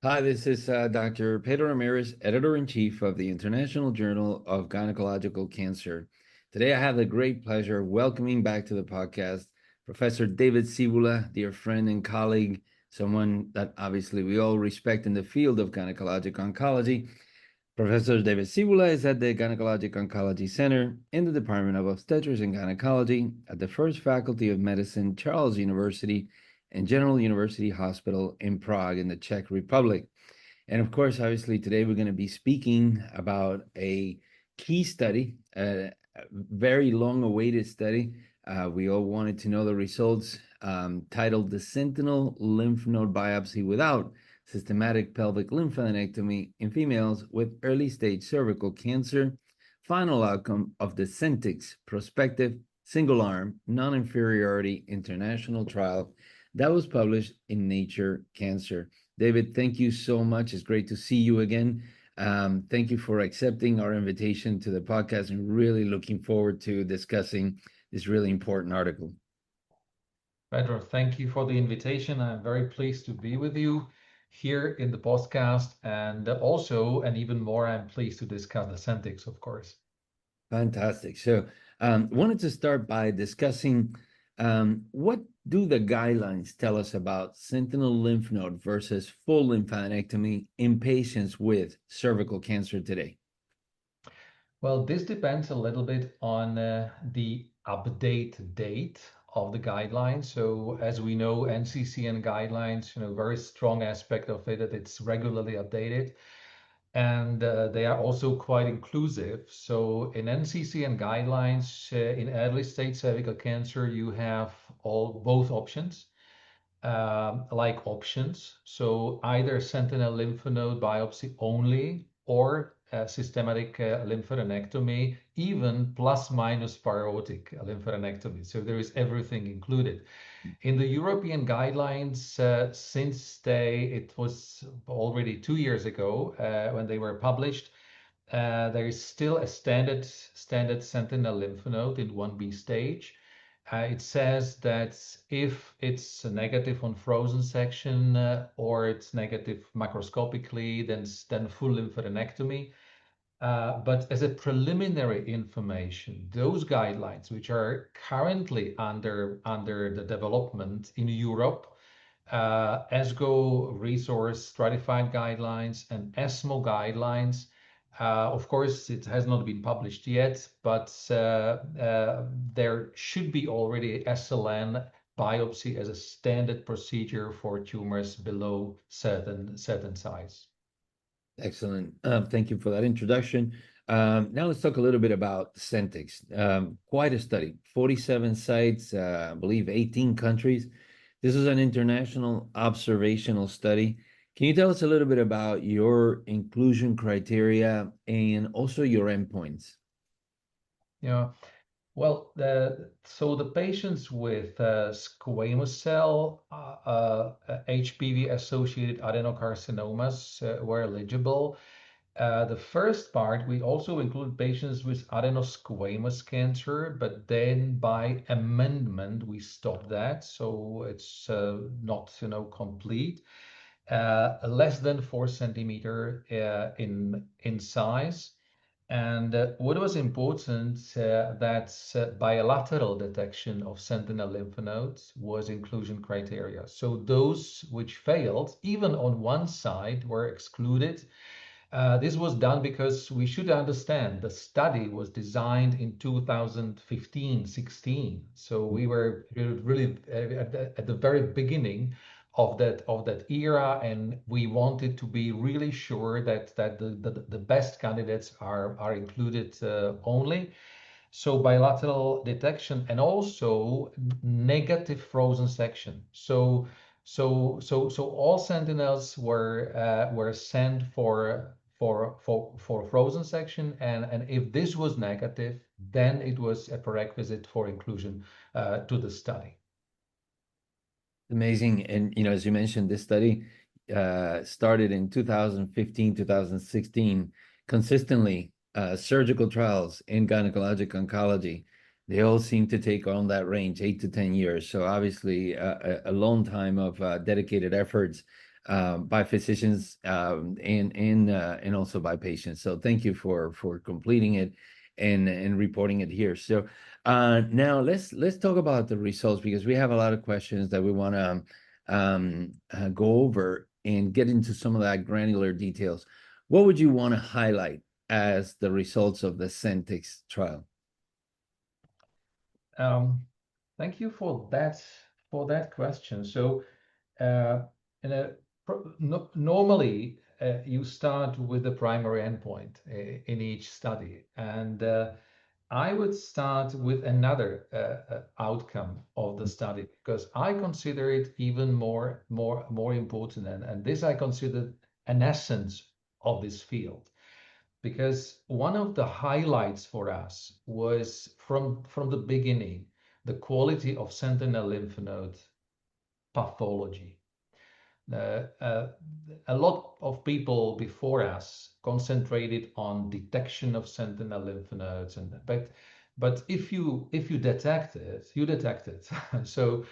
Hi, this is Dr. Pedro Ramirez, editor-in-chief of the International Journal of Gynecological Cancer. Today, I have the great pleasure of welcoming back to the podcast Professor David Cibula, dear friend and colleague, someone that obviously we all respect in the field of gynecologic oncology. Professor David Cibula is at the Gynecologic Oncology Center in the Department of Obstetrics and Gynecology at the First Faculty of Medicine, Charles University, and General University Hospital in Prague in the Czech Republic. And of course, obviously, today we're going to be speaking about a key study, a very long awaited study. We all wanted to know the results, titled The Sentinel Lymph Node Biopsy Without Systematic Pelvic Lymphadenectomy in Females with Early Stage Cervical Cancer, final outcome of the SENTIX Prospective Single Arm Non-Inferiority International Trial that was published in Nature Cancer. David, thank you so much. It's great to see you again. Thank you for accepting our invitation to the podcast and really looking forward to discussing this really important article. Pedro, thank you for the invitation. I'm very pleased to be with you here in the podcast. And also, and even more, I'm pleased to discuss the SENTIX, of course. Fantastic. So, wanted to start by discussing what do the guidelines tell us about sentinel lymph node versus full lymphadenectomy in patients with cervical cancer today? Well, this depends a little bit on the update date of the guidelines. So as we know, NCCN guidelines, very strong aspect of it that it's regularly updated. And they are also quite inclusive. So in NCCN guidelines, in early stage cervical cancer, you have both options, like options. So either sentinel lymph node biopsy only or systematic lymphadenectomy, even plus minus parotic lymphadenectomy. So there is everything included. In the European guidelines, it was already 2 years ago when they were published, there is still a standard sentinel lymph node in 1B stage. It says that if it's negative on frozen section or it's negative macroscopically, then full lymphadenectomy. But as a preliminary information, those guidelines, which are currently under the development in Europe, ESGO resource stratified guidelines and ESMO guidelines. Of course, it has not been published yet, but there should be already SLN biopsy as a standard procedure for tumors below certain size. Excellent. Thank you for that introduction. Now let's talk a little bit about SENTIX. Quite a study, 47 sites, I believe 18 countries. This is an international observational study. Can you tell us a little bit about your inclusion criteria and also your endpoints? Yeah. Well, so the patients with squamous cell HPV-associated adenocarcinomas were eligible. The first part, we also include patients with adenosquamous cancer, but then by amendment, we stopped that. So it's not, complete. Less than 4 centimeter in size. And what was important that bilateral detection of sentinel lymph nodes was inclusion criteria. So those which failed, even on one side, were excluded. This was done because we should understand the study was designed in 2015-16. So we were really at the very beginning of that era, and we wanted to be really sure that the best candidates are included only. So bilateral detection and also negative frozen section. So all sentinels were sent for frozen section, and if this was negative, then it was a prerequisite for inclusion to the study. Amazing. And, as you mentioned, this study started in 2015, 2016, consistently surgical trials in gynecologic oncology. They all seem to take on that range, 8 to 10 years. So obviously a long time of dedicated efforts. by physicians and also by patients. So thank you for completing it and reporting it here. So now let's talk about the results, because we have a lot of questions that we want to go over and get into some of that granular details. What would you want to highlight as the results of the SENTIX trial? Thank you for that question. So, uh, in a, normally you start with the primary endpoint in each study, and I would start with another outcome of the study, because I consider it even more important, and this I consider an essence of this field, because one of the highlights for us was from the beginning the quality of sentinel lymph node pathology. Uh, uh, a lot of people before us concentrated on detection of sentinel lymph nodes, but if you detect it, you detect it. So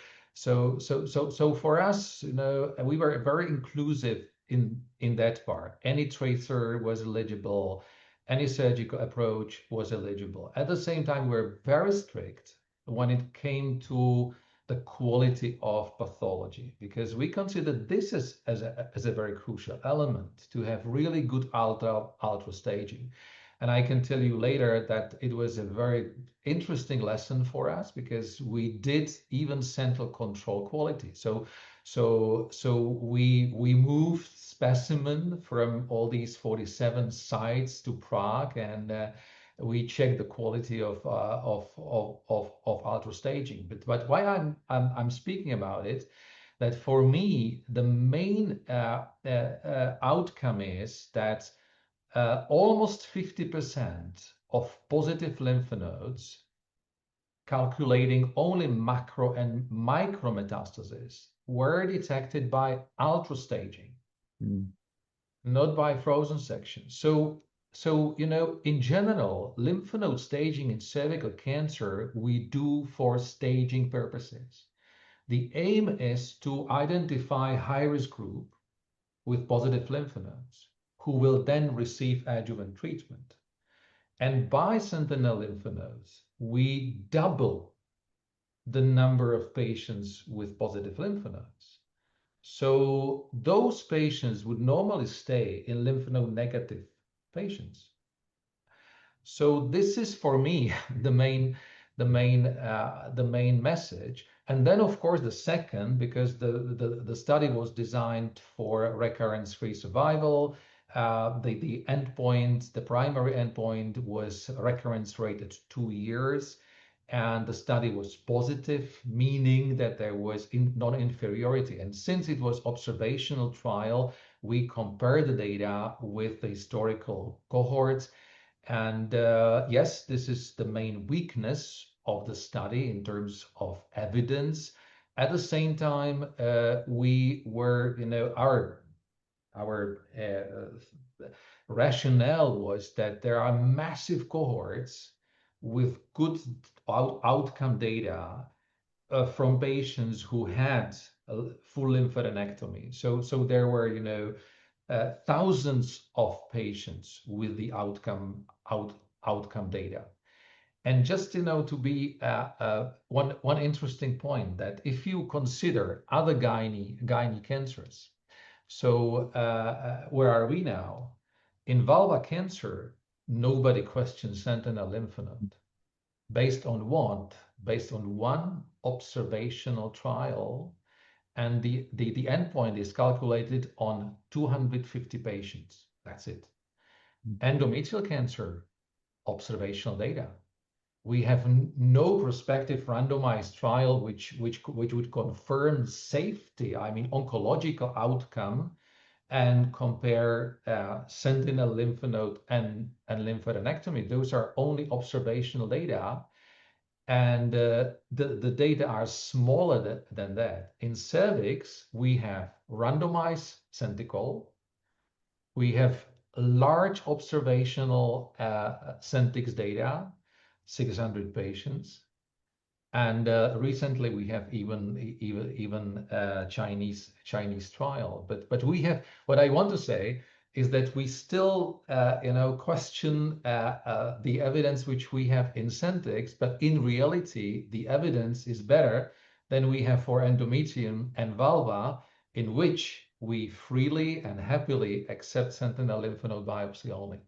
for us, we were very inclusive in that part. Any tracer was eligible, any surgical approach was eligible. At the same time, we're very strict when it came to the quality of pathology, because we consider this as a very crucial element to have really good ultra staging. And I can tell you later that it was a very interesting lesson for us, because we did even central control quality. So we moved specimen from all these 47 sites to Prague, and we check the quality of ultra staging. But why I'm speaking about it, that for me the main outcome is that almost 50% of positive lymph nodes, calculating only macro and micro metastases, were detected by ultra staging, not by frozen section. So, in general, lymph node staging in cervical cancer, we do for staging purposes. The aim is to identify high-risk group with positive lymph nodes who will then receive adjuvant treatment. And by sentinel lymph nodes, we double the number of patients with positive lymph nodes. So those patients would normally stay in lymph node negative patients. So this is for me the main message. And then of course the second, because the study was designed for recurrence-free survival. The endpoint, the primary endpoint, was recurrence rate at 2 years, and the study was positive, meaning that there was non-inferiority. And since it was observational trial, we compared the data with the historical cohorts. And yes, this is the main weakness of the study in terms of evidence. At the same time, we were, our rationale was that there are massive cohorts with good outcome data from patients who had a full lymphadenectomy. So there were, thousands of patients with the outcome data. And just to be one interesting point, that if you consider other gynae cancers, so where are we now? In vulva cancer, nobody questions sentinel lymph node. Based on what? Based on one observational trial, and the endpoint is calculated on 250 patients. That's it. Endometrial cancer, observational data. We have no prospective randomized trial which would confirm safety, I mean oncological outcome, and compare sentinel lymph node and lymphadenectomy. Those are only observational data, and the data are smaller than that. In cervix, we have randomized SENTICOL, we have large observational SENTIX data, 600 patients, And recently we have even Chinese trial. But we have, what I want to say is that we still question the evidence which we have in SENTIX, but in reality the evidence is better than we have for endometrium and vulva, in which we freely and happily accept sentinel lymph node biopsy only.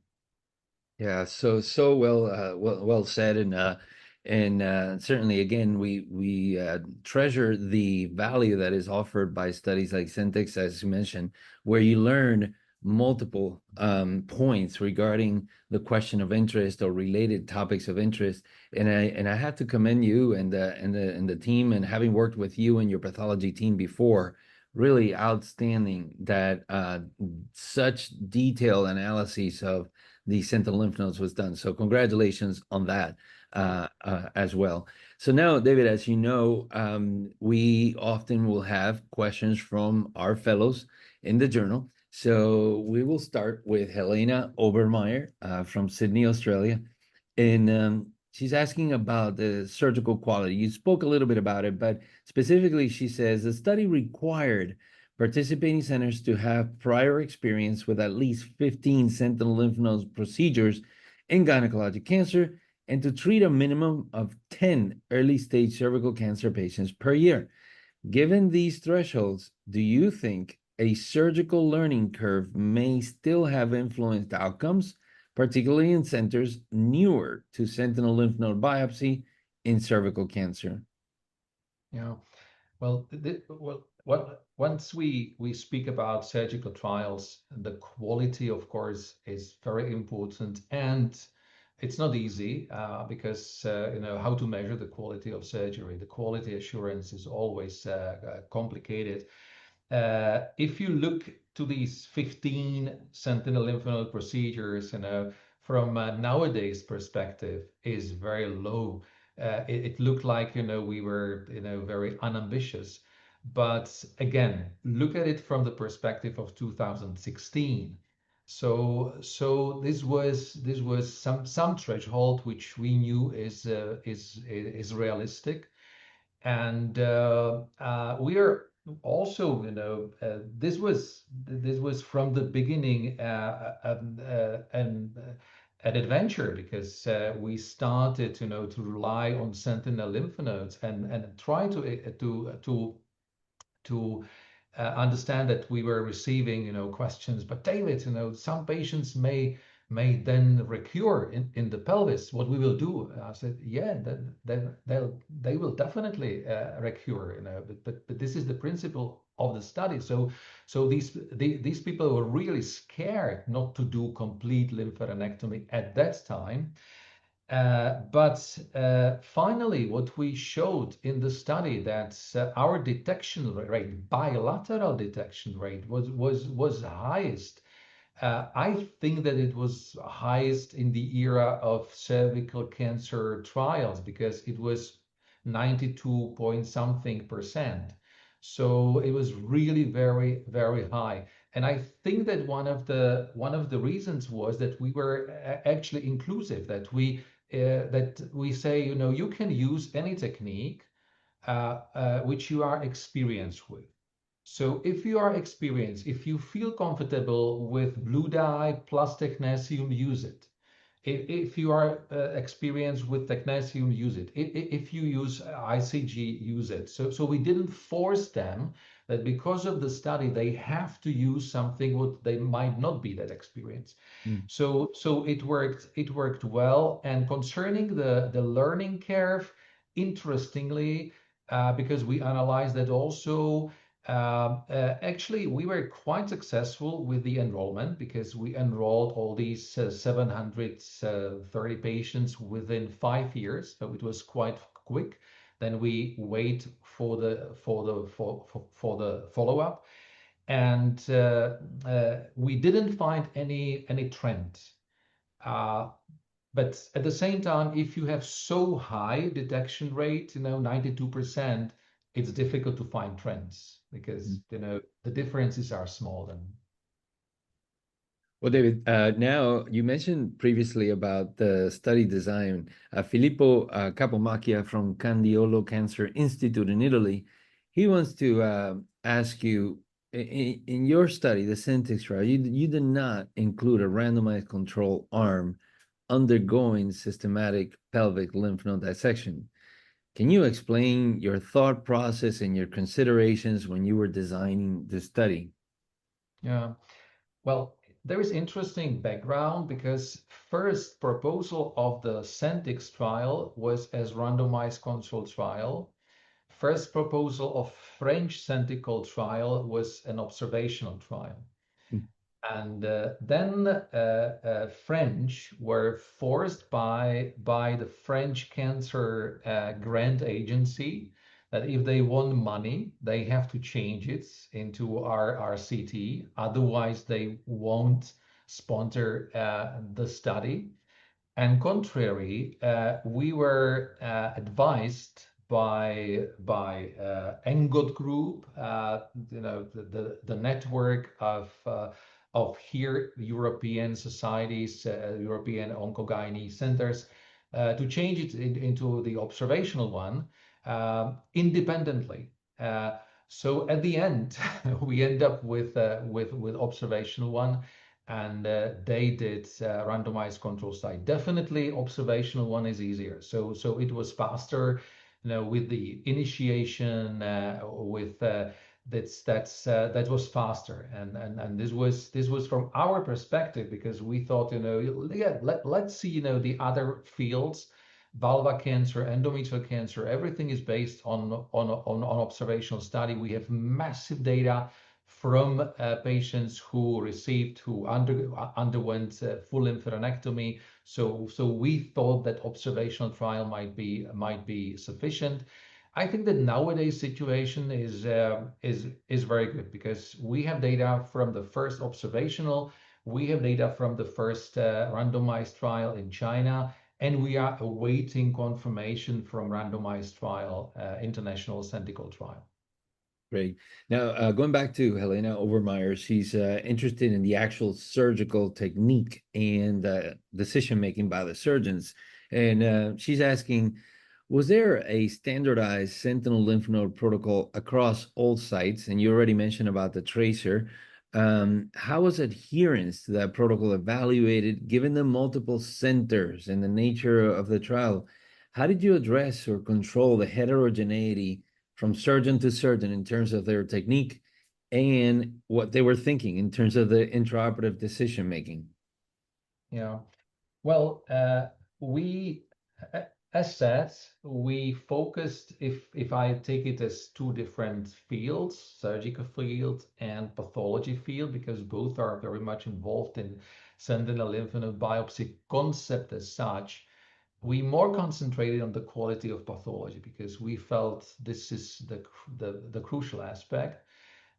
Yeah, so well, well said, and certainly again we treasure the value that is offered by studies like SENTIX, as you mentioned, where you learn multiple points regarding the question of interest or related topics of interest, and I have to commend you and the team, and having worked with you and your pathology team before, really outstanding that such detailed analyses of the sentinel lymph nodes was done. So congratulations on that as well. So now, David, as you know, we often will have questions from our fellows in the journal. So we will start with Helena Obermeyer from Sydney, Australia. And she's asking about the surgical quality. You spoke a little bit about it, but specifically, she says the study required participating centers to have prior experience with at least 15 sentinel lymph nodes procedures in gynecologic cancer and to treat a minimum of 10 early stage cervical cancer patients per year. Given these thresholds, do you think a surgical learning curve may still have influenced outcomes, particularly in centers newer to sentinel lymph node biopsy in cervical cancer? Yeah. Well, once we speak about surgical trials, the quality, of course, is very important, and it's not easy because how to measure the quality of surgery. The quality assurance is always complicated. If you look to these 15 sentinel lymph node procedures, from nowadays perspective, is very low. It looked like we were very unambitious, but again, look at it from the perspective of 2016. So this was some threshold which we knew is realistic, and we are also this was from the beginning an adventure, because we started to rely on sentinel lymph nodes and try to understand that we were receiving questions. But David, some patients may then recur in the pelvis. What we will do? I said, yeah, they will definitely recur. But this is the principle of the study. So these people were really scared not to do complete lymphadenectomy at that time. But finally, what we showed in the study, that our detection rate, bilateral detection rate, was highest. I think that it was highest in the era of cervical cancer trials, because it was 92 point something percent. So it was really very, very high. And I think that one of the reasons was that we were actually inclusive, that we say, you can use any technique which you are experienced with. So if you are experienced, if you feel comfortable with blue dye plus technetium, use it. If you are experienced with technetium, use it. If you use ICG, use it. So we didn't force them that because of the study they have to use something what they might not be that experienced. Mm. So it worked well. And concerning the learning curve, interestingly, because we analyzed that also. Actually, we were quite successful with the enrollment, because we enrolled all these 730 patients within 5 years, so it was quite quick. Then we wait for the follow-up, and we didn't find any trend. But at the same time, if you have so high detection rate, 92%, it's difficult to find trends, because the differences are small then. Well, David, now you mentioned previously about the study design. Filippo Capomacchia from Candiolo Cancer Institute in Italy, he wants to ask you, in your study, the SENTIX trial, you did not include a randomized control arm undergoing systematic pelvic lymph node dissection. Can you explain your thought process and your considerations when you were designing the study? Yeah. Well, there is interesting background because first proposal of the SENTIX trial was as randomized control trial. First proposal of French Cervical trial was an observational trial. And then French were forced by the French Cancer Grant Agency that if they want money, they have to change it into RCT. Otherwise, they won't sponsor the study. And contrary, we were advised by ENGOT group, the network of here European societies, European oncogyne centers, to change it into the observational one independently. So at the end, we end up with observational one, and they did randomized control study. Definitely, observational one is easier. So it was faster, with the initiation, with that was faster, and this was from our perspective because we thought, yeah, let's see, the other fields, vulva cancer, endometrial cancer, everything is based on observational study. We have massive data from patients who underwent full lymphadenectomy. So we thought that observational trial might be sufficient. I think that nowadays situation is very good because we have data from the first observational, we have data from the first randomized trial in China, and we are awaiting confirmation from randomized trial, international Cervical trial. Great. Now, going back to Helena Overmeyer, she's interested in the actual surgical technique and decision making by the surgeons. And she's asking, was there a standardized sentinel lymph node protocol across all sites? And you already mentioned about the tracer. How was adherence to that protocol evaluated given the multiple centers and the nature of the trial? How did you address or control the heterogeneity from surgeon to surgeon in terms of their technique and what they were thinking in terms of the intraoperative decision making? Yeah. Well, we, as said, we focused, if I take it as two different fields, surgical field and pathology field, because both are very much involved in sentinel lymph node biopsy concept as such, we more concentrated on the quality of pathology because we felt this is the crucial aspect.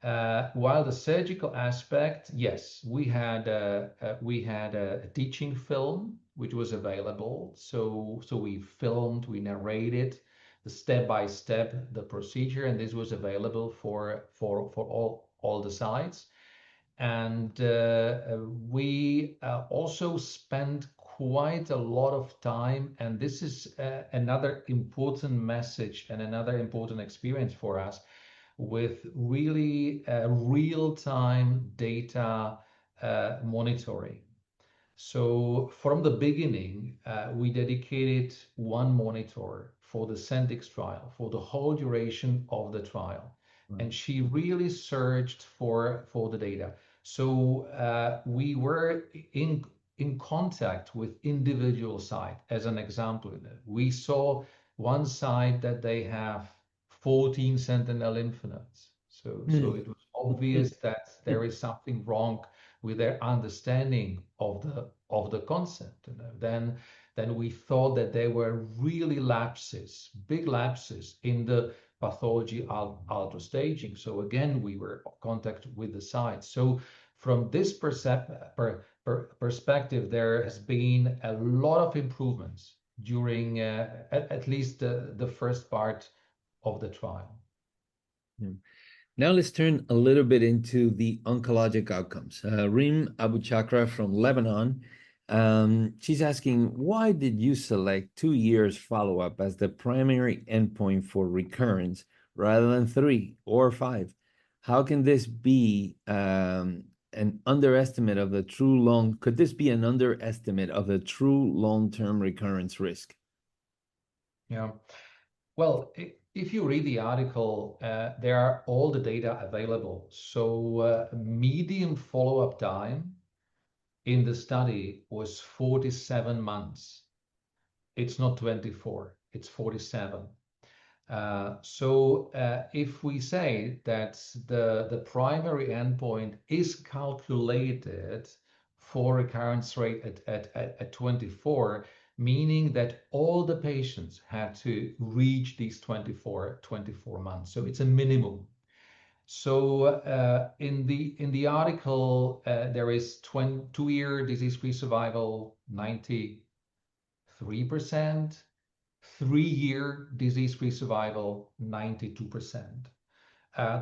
While the surgical aspect, yes, we had a teaching film which was available. So we filmed, we narrated the step by step the procedure, and this was available for all the sites. And we also spent quite a lot of time, and this is another important message and another important experience for us, with really real-time data monitoring. So from the beginning, we dedicated one monitor for the SENTIX trial for the whole duration of the trial. And she really searched for the data. So we were in contact with individual site. As an example, we saw one site that they have 14 sentinel lymph nodes. So it was obvious that there is something wrong with their understanding of the concept. Then we thought that there were really lapses, big lapses in the pathology ultra staging. So again, we were in contact with the site. So from this perspective, there has been a lot of improvements during at least the first part of the trial. Yeah. Now let's turn a little bit into the oncologic outcomes. Reem Abu Chakra from Lebanon, she's asking, why did you select 2 years follow-up as the primary endpoint for recurrence rather than 3 or 5? How can this be an underestimate of the true long, could this be an underestimate of the true long-term recurrence risk? Yeah. Well, if you read the article, there are all the data available. So median follow-up time in the study was 47 months. It's not 24, it's 47. If we say that the primary endpoint is calculated for recurrence rate at 24, meaning that all the patients had to reach these 24 months. So it's a minimum. So in the article, there is 2-year disease-free survival, 93%. 3-year disease-free survival, 92%.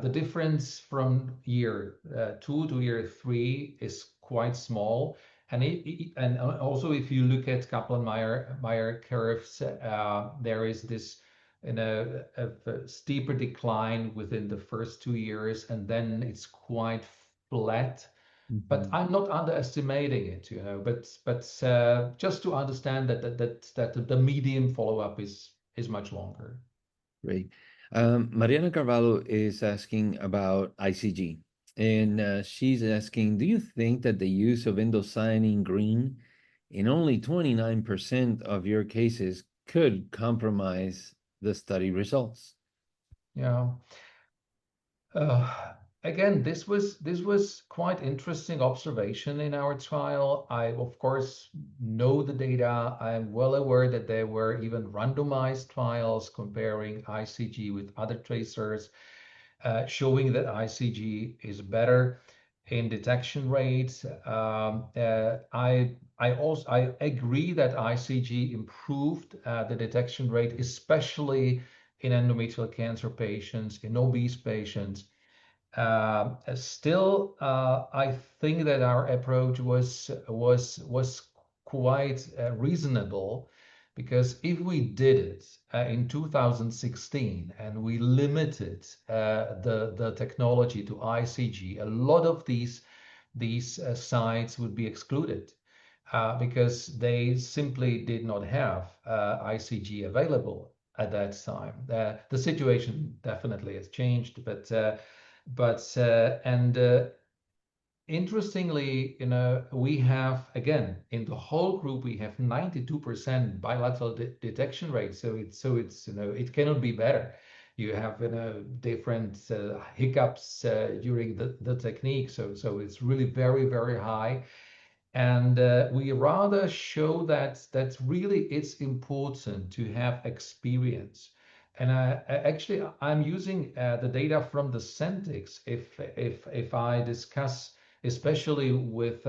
The difference from year 2 to year 3 is quite small. And also, if you look at Kaplan-Meier curves, there is this a steeper decline within the first 2 years, and then it's quite flat. But Mhm. I'm not underestimating it, but just to understand that the median follow-up is much longer. Great. Mariana Carvalho is asking about ICG, and she's asking, do you think that the use of indocyanine green in only 29% of your cases could compromise the study results? Yeah. Uh, Again, this was quite interesting observation in our trial. I, of course, know the data. I'm well aware that there were even randomized trials comparing ICG with other tracers, showing that ICG is better in detection rate. I agree that ICG improved the detection rate, especially in endometrial cancer patients, in obese patients. Still, I think that our approach was quite reasonable, because if we did it in 2016 and we limited the technology to ICG, a lot of these sites would be excluded because they simply did not have ICG available at that time. The situation definitely has changed, but interestingly, we have, again, in the whole group, we have 92% bilateral detection rate. So it's it cannot be better. You have different hiccups during the technique. So it's really very, very high. And we rather show that really it's important to have experience. And actually, I'm using the data from the SENTIX if I discuss, especially with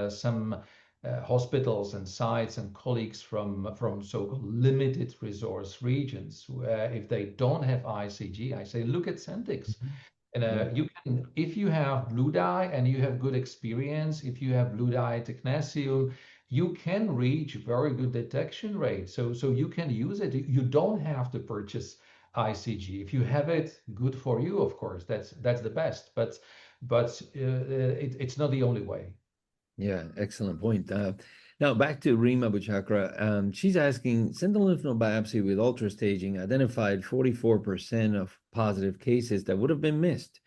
some hospitals and sites and colleagues from so-called limited resource regions. If they don't have ICG, I say, look at SENTIX. Mhm. And Yeah. you can, if you have blue dye and you have good experience, if you have blue dye technetium, you can reach very good detection rate. So you can use it. You don't have to purchase ICG. If you have it, good for you, of course. That's the best. But it's not the only way. Yeah, excellent point. Now back to Rima Buchakra. She's asking, sentinel lymph node biopsy with ultra staging identified 44% of positive cases that would have been missed.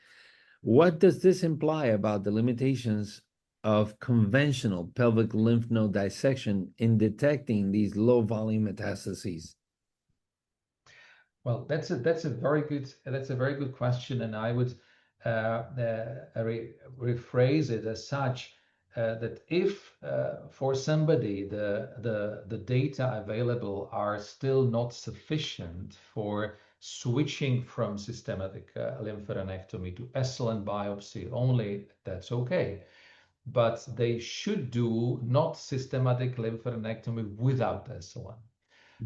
What does this imply about the limitations of conventional pelvic lymph node dissection in detecting these low volume metastases? Well, that's a very good question, and I would rephrase it as such, that if for somebody the data available are still not sufficient for switching from systematic lymphadenectomy to SLN biopsy only, that's okay. But they should do not systematic lymphadenectomy without SLN.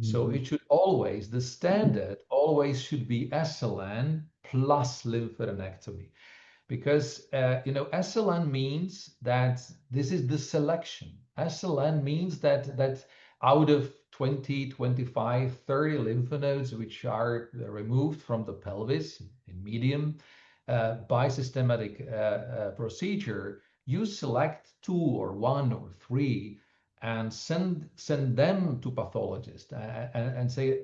So Mhm. it should always, the standard always should be SLN plus lymphadenectomy. Because SLN means that this is the selection. SLN means that out of 20, 25, 30 lymph nodes which are removed from the pelvis in medium by systematic procedure, you select two or one or three and send them to pathologists and say,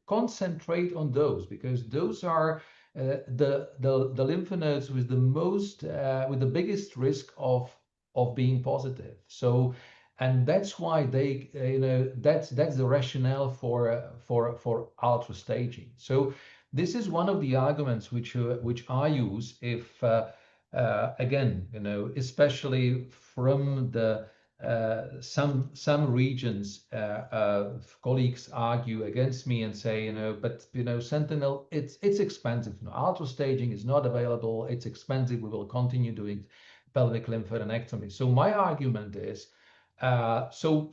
concentrate on those, because those are the lymph nodes with the most with the biggest risk of being positive. So, and that's why they that's the rationale for ultra staging. So this is one of the arguments which I use if again, especially from the some regions, colleagues argue against me and say, but Sentinel, it's expensive. Ultra staging is not available. It's expensive. We will continue doing pelvic lymphadenectomy. So my argument is, so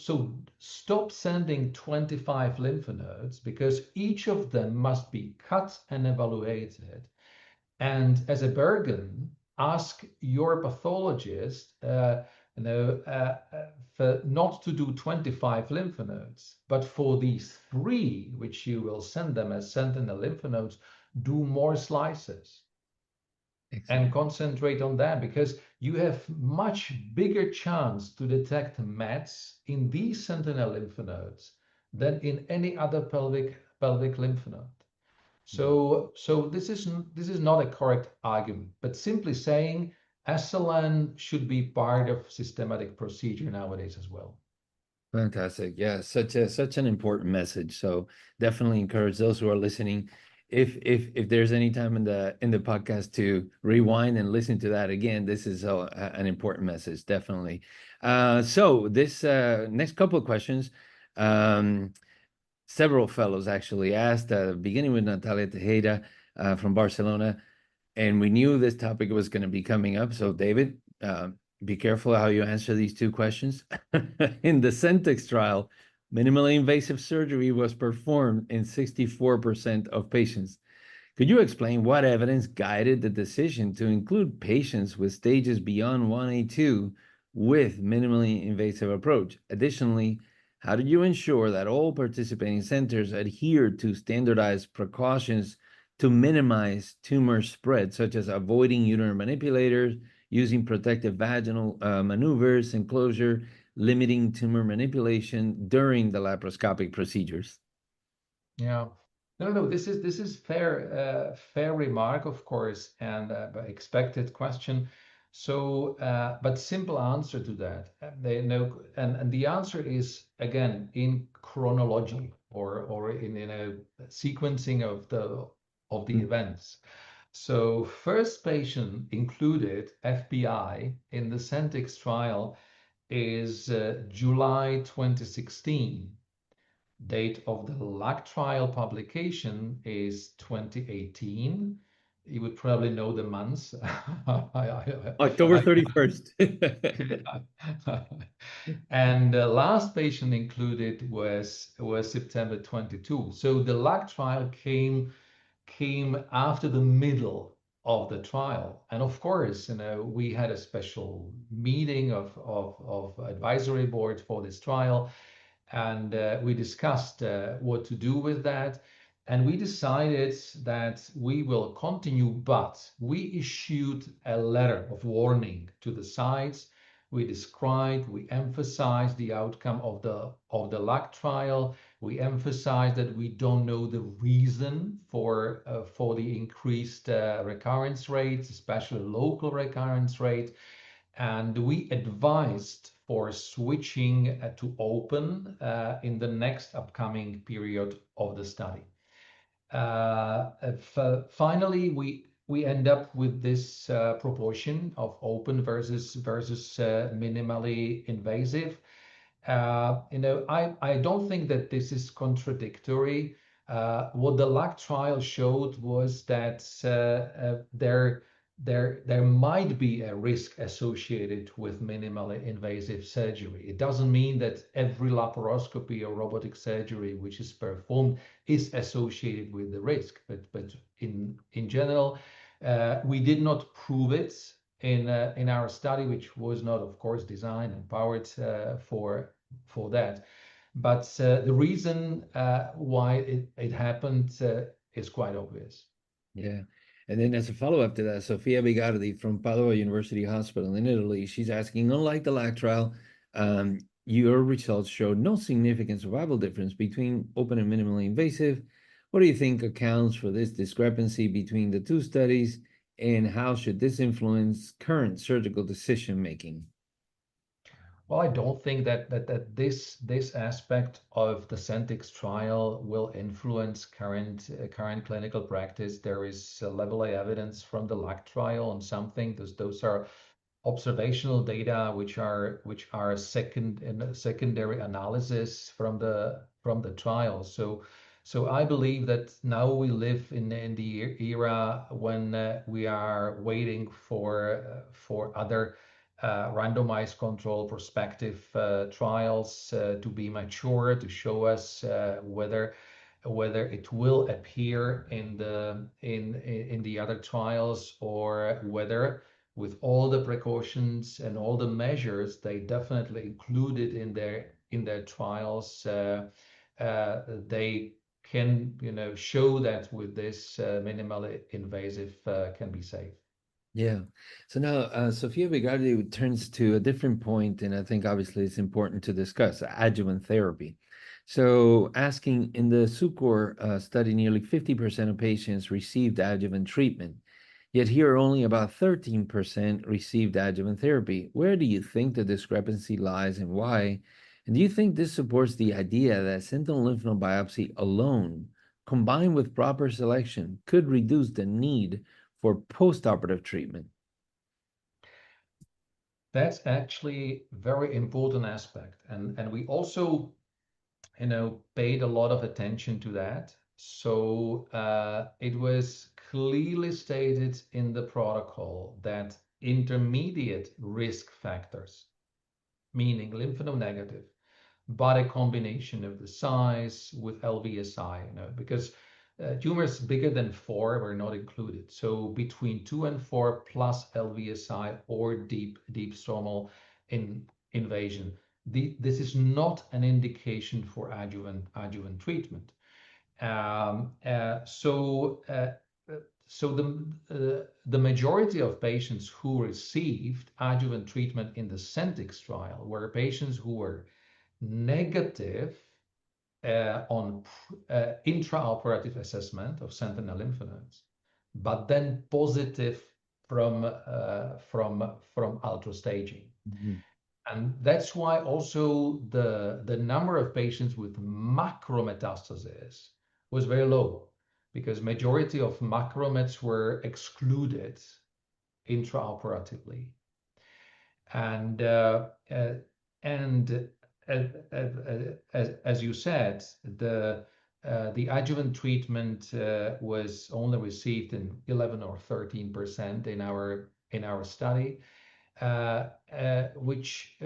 stop sending 25 lymph nodes, because each of them must be cut and evaluated. And as a Bergen, ask your pathologist, for not to do 25 lymph nodes, but for these three, which you will send them as sentinel lymph nodes, do more slices. Excellent. And concentrate on that, because you have much bigger chance to detect mets in these sentinel lymph nodes than in any other pelvic lymph node. So this is not a correct argument, but simply saying SLN should be part of systematic procedure nowadays as well. Fantastic. Yeah, such an important message. So definitely encourage those who are listening. If there's any time in the podcast to rewind and listen to that again, this is an important message, definitely. So this next couple of questions, several fellows actually asked, beginning with Natalia Tejeda from Barcelona, and we knew this topic was going to be coming up. So David, be careful how you answer these two questions. In the SENTIX trial, minimally invasive surgery was performed in 64% of patients. Could you explain what evidence guided the decision to include patients with stages beyond 1A2 with minimally invasive approach? Additionally, how did you ensure that all participating centers adhered to standardized precautions to minimize tumor spread, such as avoiding uterine manipulators, using protective vaginal maneuvers, enclosure, limiting tumor manipulation during the laparoscopic procedures? Yeah. No, this is fair remark, of course, and expected question. So, but simple answer to that. They know, and the answer is again in chronology or in a sequencing of the events. So, first patient included FBI in the SENTIX trial is July 2016. Date of the LAC trial publication is 2018. You would probably know the months. October 31st. And the last patient included was September 22. So the LAC trial came after the middle of the trial. And of course, we had a special meeting of advisory board for this trial. And we discussed what to do with that. And we decided that we will continue, but we issued a letter of warning to the sites. We described, we emphasized the outcome of the LAC trial. We emphasized that we don't know the reason for the increased recurrence rates, especially local recurrence rate. And we advised for switching to open in the next upcoming period of the study. Finally, we end up with this proportion of open versus minimally invasive. I don't think that this is contradictory. What the LAC trial showed was that there might be a risk associated with minimally invasive surgery. It doesn't mean that every laparoscopy or robotic surgery which is performed is associated with the risk, but in general, we did not prove it in our study, which was not, of course, designed and powered for that. But the reason why it happened is quite obvious. Yeah. And then as a follow-up to that, Sofia Bigardi from Padua University Hospital in Italy, she's asking, unlike the LAC trial, your results showed no significant survival difference between open and minimally invasive. What do you think accounts for this discrepancy between the two studies, and how should this influence current surgical decision making? Well, I don't think that this aspect of the SENTIX trial will influence current clinical practice. There is level A evidence from the LAC trial on something. Those are observational data which are secondary analysis from the trial. So I believe that now we live in the era when we are waiting for other randomized control prospective trials to be mature, to show us whether it will appear in the other trials, or whether, with all the precautions and all the measures they definitely included in their trials, they can show that with this minimally invasive can be safe. Yeah. So now, Sofia Bigardi turns to a different point, and I think obviously it's important to discuss adjuvant therapy. So, asking in the SUCOR study, nearly 50% of patients received adjuvant treatment, yet here only about 13% received adjuvant therapy. Where do you think the discrepancy lies and why? And do you think this supports the idea that sentinel lymph node biopsy alone, combined with proper selection, could reduce the need for postoperative treatment? That's actually very important aspect, and we also paid a lot of attention to that. So it was clearly stated in the protocol that intermediate risk factors, meaning lymph node negative, but a combination of the size with LVSI, because tumors bigger than 4 were not included. So between 2 and 4 plus LVSI or deep stromal invasion. This is not an indication for adjuvant treatment. Um, uh, so uh, so the majority of patients who received adjuvant treatment in the SENTIX trial were patients who were negative on intraoperative assessment of sentinel lymph nodes, but then positive from ultrastaging. Mhm. And that's why also the number of patients with macrometastasis was very low, because majority of macromets were excluded intraoperatively. And and as you said, the adjuvant treatment was only received in 11 or 13% in our study, which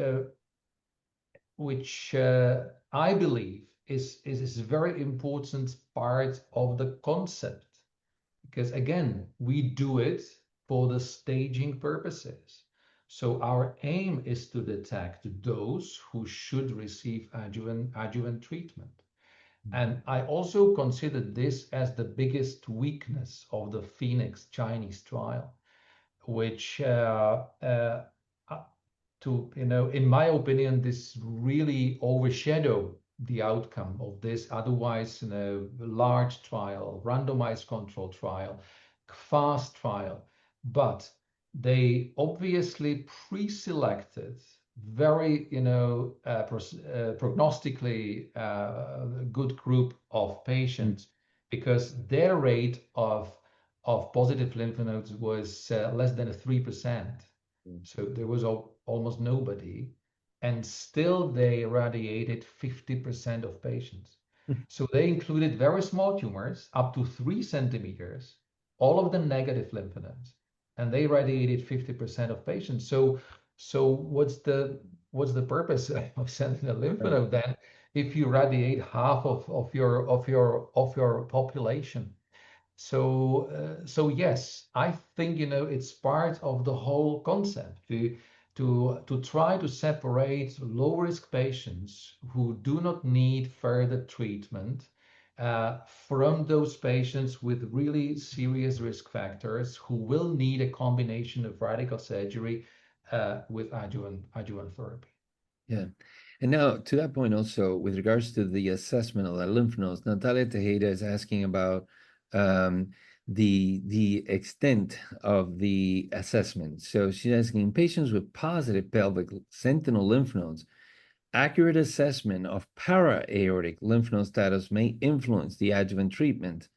I believe is a very important part of the concept, because again, we do it for the staging purposes. So our aim is to detect those who should receive adjuvant treatment. And I also consider this as the biggest weakness of the Phoenix Chinese trial, which in my opinion, this really overshadow the outcome of this otherwise large trial, randomized control trial, fast trial. But they obviously pre-selected very prognostically good group of patients, because their rate of positive lymph nodes was less than 3%. Mm. So there was almost nobody, and still they radiated 50% of patients. So they included very small tumors up to 3 centimeters, all of them negative lymph nodes. and they radiated 50% of patients. So what's the purpose of sending a lymph Right. node then if you radiate half of your population? So yes, I think it's part of the whole concept to try to separate low risk patients who do not need further treatment from those patients with really serious risk factors who will need a combination of radical surgery with adjuvant therapy. Yeah. And now to that point also, with regards to the assessment of the lymph nodes, Natalia Tejeda is asking about um, the extent of the assessment. So she's asking patients with positive pelvic sentinel lymph nodes, accurate assessment of para-aortic lymph node status may influence the adjuvant treatment,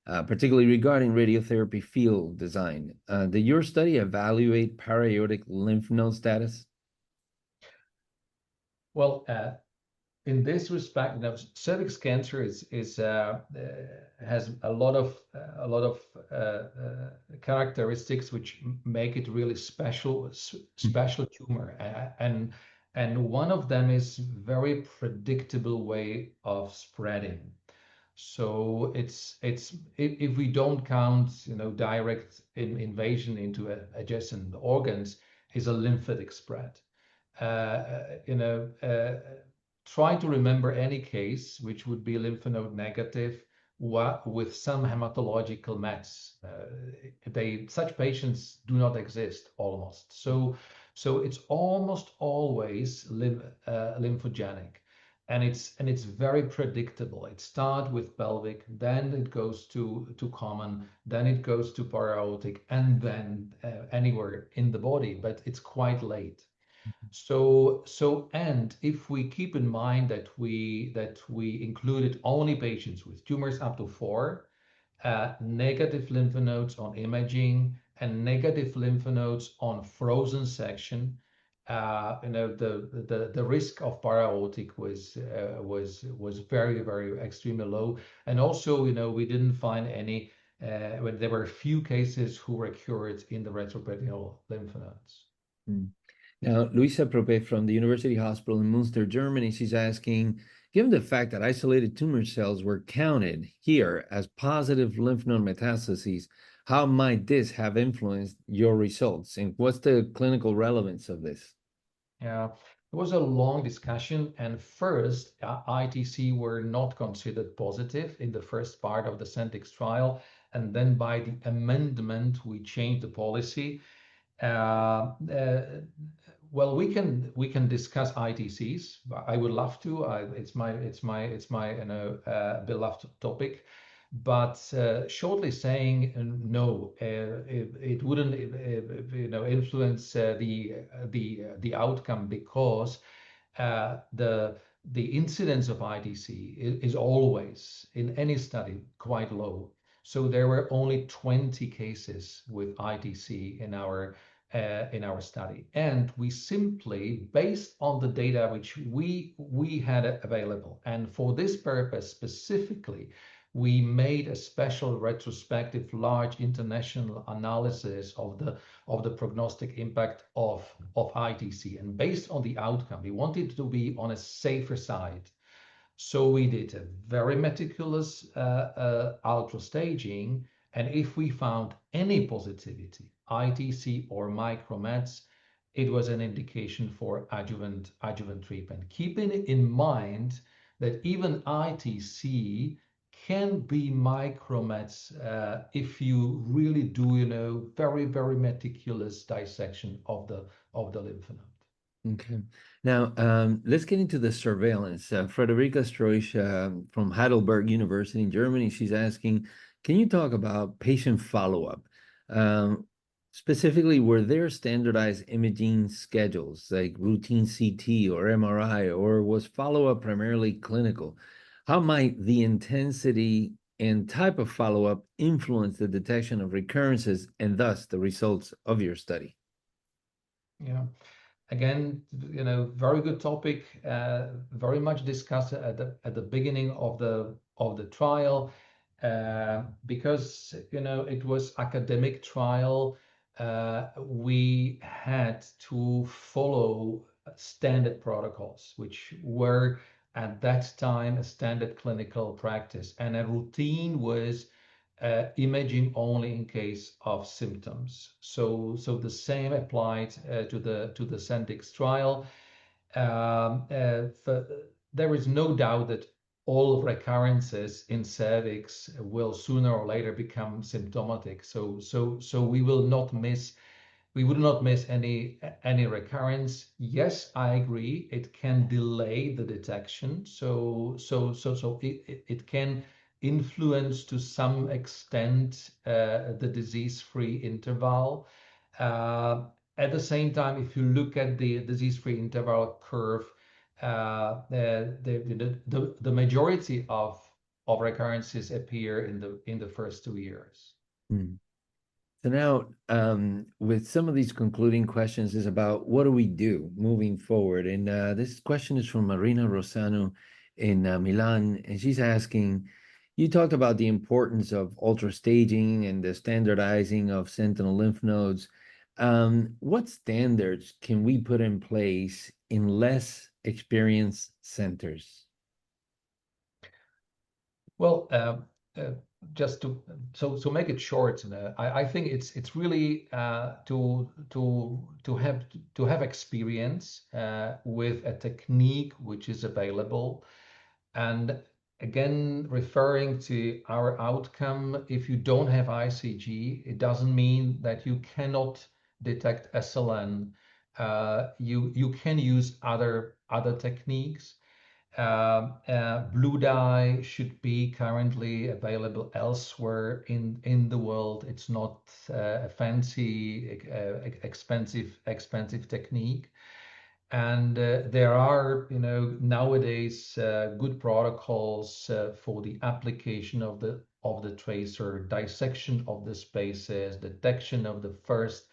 particularly regarding radiotherapy field design. Did your study evaluate para-aortic lymph node status? Well, in this respect, cervix cancer has a lot of characteristics which make it really special tumor, and one of them is very predictable way of spreading. So if we don't count direct invasion into adjacent organs, is a lymphatic spread. You know, try to remember any case which would be lymph node negative with some hematological mets. Such patients do not exist almost. So it's almost always lymphogenic, and it's very predictable. It starts with pelvic, then it goes to common, then it goes to para-aortic, and then anywhere in the body. But it's quite late. And if we keep in mind that we included only patients with tumors up to 4, negative lymph nodes on imaging, and negative lymph nodes on frozen section, the risk of para-aortic was very, very extremely low. And also, we didn't find any when there were few cases who were cured in the retroperitoneal lymph nodes. Mm. Now, Luisa Prope from the University Hospital in Münster, Germany, she's asking, given the fact that isolated tumor cells were counted here as positive lymph node metastases, how might this have influenced your results? And what's the clinical relevance of this? Yeah, it was a long discussion, and first, ITC were not considered positive in the first part of the SENTIX trial, and then by the amendment, we changed the policy. Uh, uh, well, we can discuss ITCs. I would love to. It's my beloved topic. But shortly saying no, it wouldn't influence the outcome, because the incidence of ITC is always in any study quite low. So there were only 20 cases with ITC in our study, and we simply, based on the data which we had available, and for this purpose specifically, we made a special retrospective large international analysis of the prognostic impact of ITC. And based on the outcome, we wanted to be on a safer side. So we did a very meticulous ultra staging, and if we found any positivity, ITC or micromets, it was an indication for adjuvant treatment. Keeping in mind that even ITC can be micromets if you really do very, very meticulous dissection of the lymph node. Okay. Now, let's get into the surveillance. Frederica Stroich from Heidelberg University in Germany, she's asking, can you talk about patient follow-up? Um, Specifically, were there standardized imaging schedules like routine CT or MRI, or was follow-up primarily clinical? How might the intensity and type of follow-up influence the detection of recurrences and thus the results of your study? Yeah. Again, very good topic, very much discussed at the beginning of the trial, because it was academic trial. we had to follow standard protocols, which were at that time a standard clinical practice. And a routine was imaging only in case of symptoms. So the same applied to the SENTIX trial. There is no doubt that all recurrences in cervix will sooner or later become symptomatic. So we would not miss any recurrence. Yes, I agree. It can delay the detection. So it can influence to some extent the disease-free interval. Uh, at the same time, if you look at the disease-free interval curve, the majority of recurrences appear in the first 2 years. Hmm. So now, with some of these concluding questions, is about what do we do moving forward? And this question is from Marina Rossano in Milan, and she's asking, you talked about the importance of ultra staging and the standardizing of sentinel lymph nodes. What standards can we put in place in less experienced centers? Well, uh, just to make it short, I think it's really to have experience with a technique which is available, and again referring to our outcome. If you don't have ICG, it doesn't mean that you cannot detect SLN. You can use other techniques. Blue dye should be currently available elsewhere in the world. It's not a fancy, expensive technique. And there are, nowadays good protocols for the application of the tracer, dissection of the spaces, detection of the first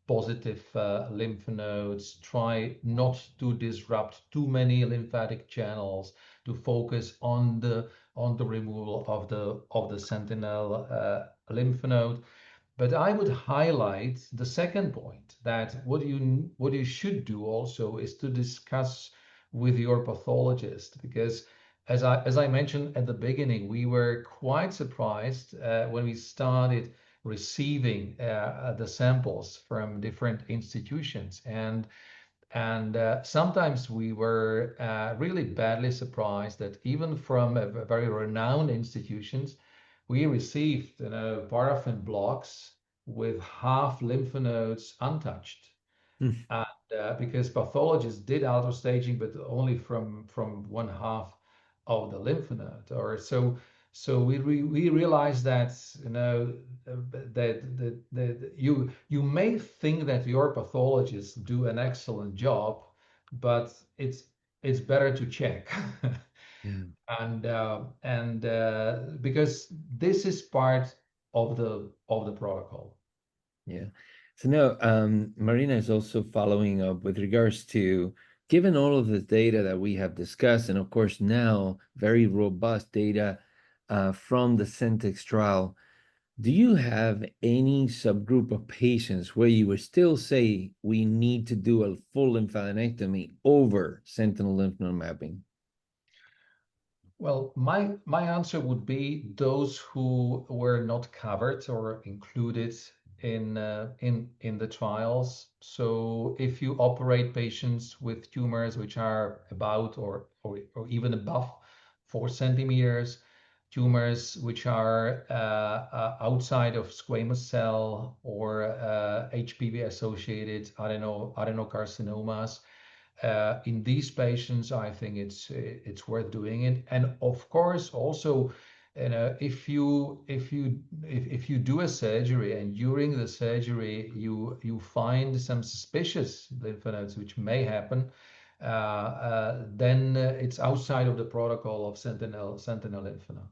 positive lymph nodes. Try not to disrupt too many lymphatic channels, to focus on the removal of the sentinel lymph node. But I would highlight the second point, that what you should do also is to discuss with your pathologist, because as I mentioned at the beginning, we were quite surprised when we started receiving the samples from different institutions, and sometimes we were really badly surprised that even from very renowned institutions, we received paraffin blocks with half lymph nodes untouched. Hmm. And because pathologists did outer staging, but only from one half of the lymph node, or so we realized that that you may think that your pathologists do an excellent job, but it's better to check. Yeah. And because this is part of the protocol. Yeah. So now, Marina is also following up with regards to, given all of the data that we have discussed, and of course now very robust data from the SENTIX trial, do you have any subgroup of patients where you would still say we need to do a full lymphadenectomy over sentinel lymph node mapping? Well, my answer would be those who were not covered or included in the trials. So if you operate patients with tumors which are about or even above 4 centimeters, tumors which are outside of squamous cell or HPV associated adenocarcinomas, in these patients, I think it's worth doing it. And of course, also, if you do a surgery and during the surgery you find some suspicious lymph nodes, which may happen, then it's outside of the protocol of sentinel lymph node.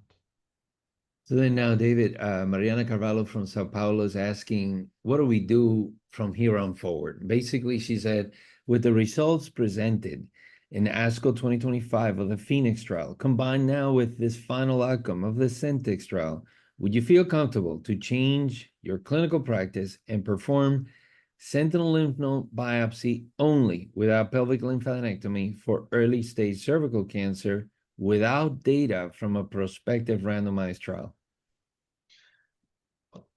So then now, David, Mariana Carvalho from Sao Paulo is asking, what do we do from here on forward? Basically, she said, with the results presented in ASCO 2025 of the Phoenix trial, combined now with this final outcome of the SENTIX trial, would you feel comfortable to change your clinical practice and perform sentinel lymph node biopsy only without pelvic lymphadenectomy for early stage cervical cancer without data from a prospective randomized trial?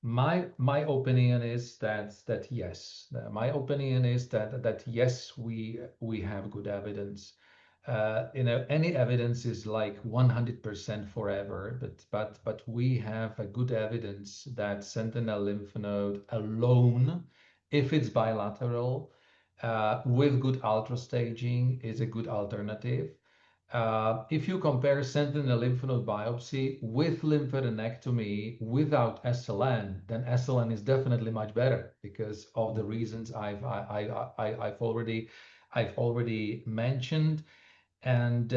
My opinion is that yes. My opinion is that yes, we have good evidence. Any evidence is like 100% forever, but we have a good evidence that sentinel lymph node alone, if it's bilateral, with good ultrastaging, is a good alternative. If you compare sentinel lymph node biopsy with lymphadenectomy without SLN, then SLN is definitely much better because of the reasons I've already mentioned. And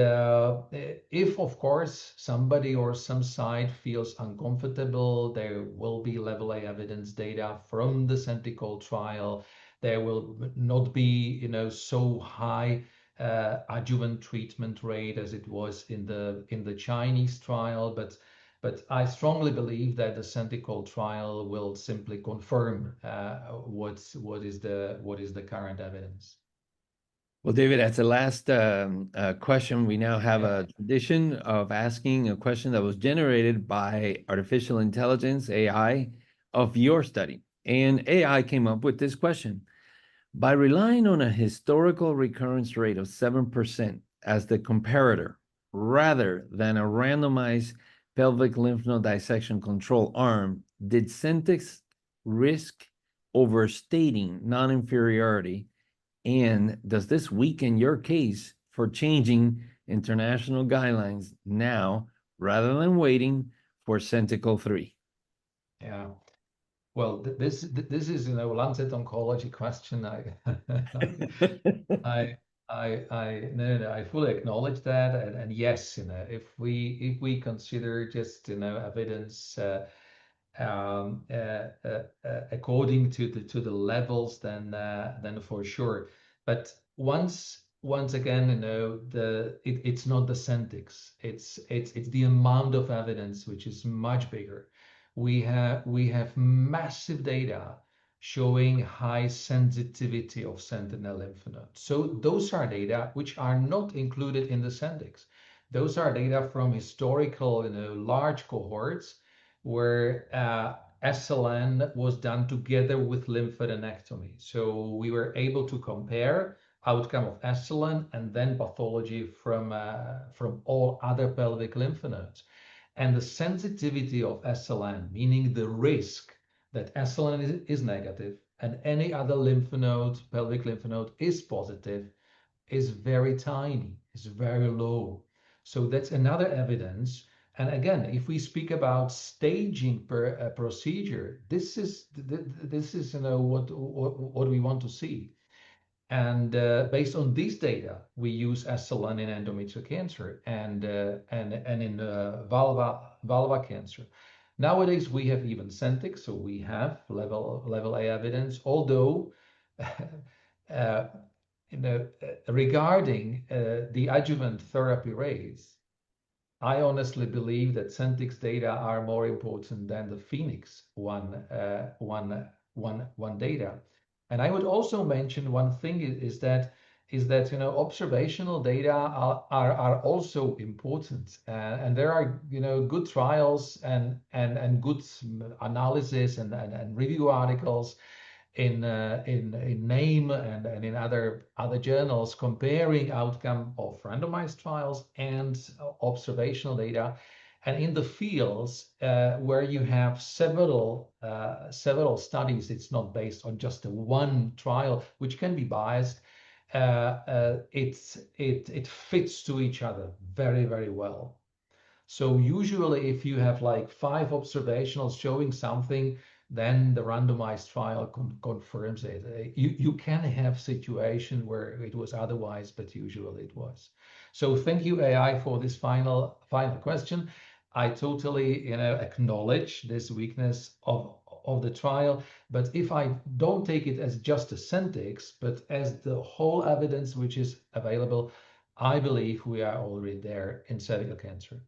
if, of course, somebody or some site feels uncomfortable, there will be level A evidence data from the SENTIX trial. There will not be, so high adjuvant treatment rate as it was in the Chinese trial, but I strongly believe that the SENTIX trial will simply confirm what is the current evidence. Well, David, that's the last question. We now have Yeah. a tradition of asking a question that was generated by artificial intelligence, AI, of your study. And AI came up with this question. By relying on a historical recurrence rate of 7% as the comparator, rather than a randomized pelvic lymph node dissection control arm, did SENTIX risk overstating non-inferiority? And does this weaken your case for changing international guidelines now rather than waiting for Centicle 3? Yeah. Well, this is Lancet Oncology question. I no, I fully acknowledge that, and yes, if we consider just evidence according to the levels, then for sure. But once again, it's not the SENTIX. It's the amount of evidence which is much bigger. We have massive data showing high sensitivity of sentinel lymph nodes. So those are data which are not included in the SENTIX. Those are data from historical, large cohorts where SLN was done together with lymphadenectomy. So we were able to compare outcome of SLN and then pathology from all other pelvic lymph nodes. And the sensitivity of SLN, meaning the risk that SLN is negative and any other lymph node, pelvic lymph node is positive, is very tiny, is very low. So that's another evidence. And again, if we speak about staging per procedure, this is what we want to see. And based on these data, we use SLN in endometrial cancer and in vulva cancer. Nowadays, we have even SENTIX, so we have level A evidence. Although, uh, regarding the adjuvant therapy rates, I honestly believe that SENTIX data are more important than the Phoenix one data. And I would also mention one thing is that observational data are also important, and there are good trials and good analysis and review articles in NAME and in other journals comparing outcome of randomized trials and observational data. And in the fields where you have several studies, it's not based on just one trial, which can be biased. It fits to each other very, very well. So usually, if you have like 5 observationals showing something, then the randomized trial confirms it. You can have situation where it was otherwise, but usually it was. So thank you, AI, for this final question. I totally acknowledge this weakness of the trial, but if I don't take it as just a SENTIX, but as the whole evidence which is available, I believe we are already there in cervical cancer.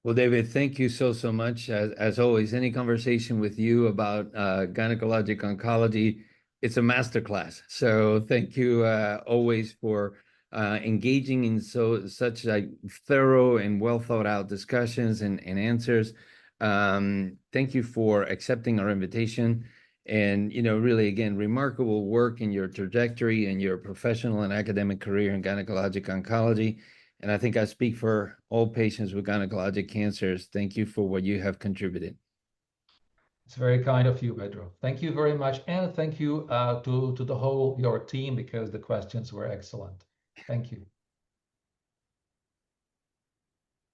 Well, David, thank you so much. As always, any conversation with you about gynecologic oncology it's a masterclass. So thank you always for engaging in such like thorough and well thought out discussions and answers. Thank you for accepting our invitation. And, really, again, remarkable work in your trajectory and your professional and academic career in gynecologic oncology. And I think I speak for all patients with gynecologic cancers. Thank you for what you have contributed. It's very kind of you, Pedro. Thank you very much. And thank you to the whole your team because the questions were excellent. Thank you.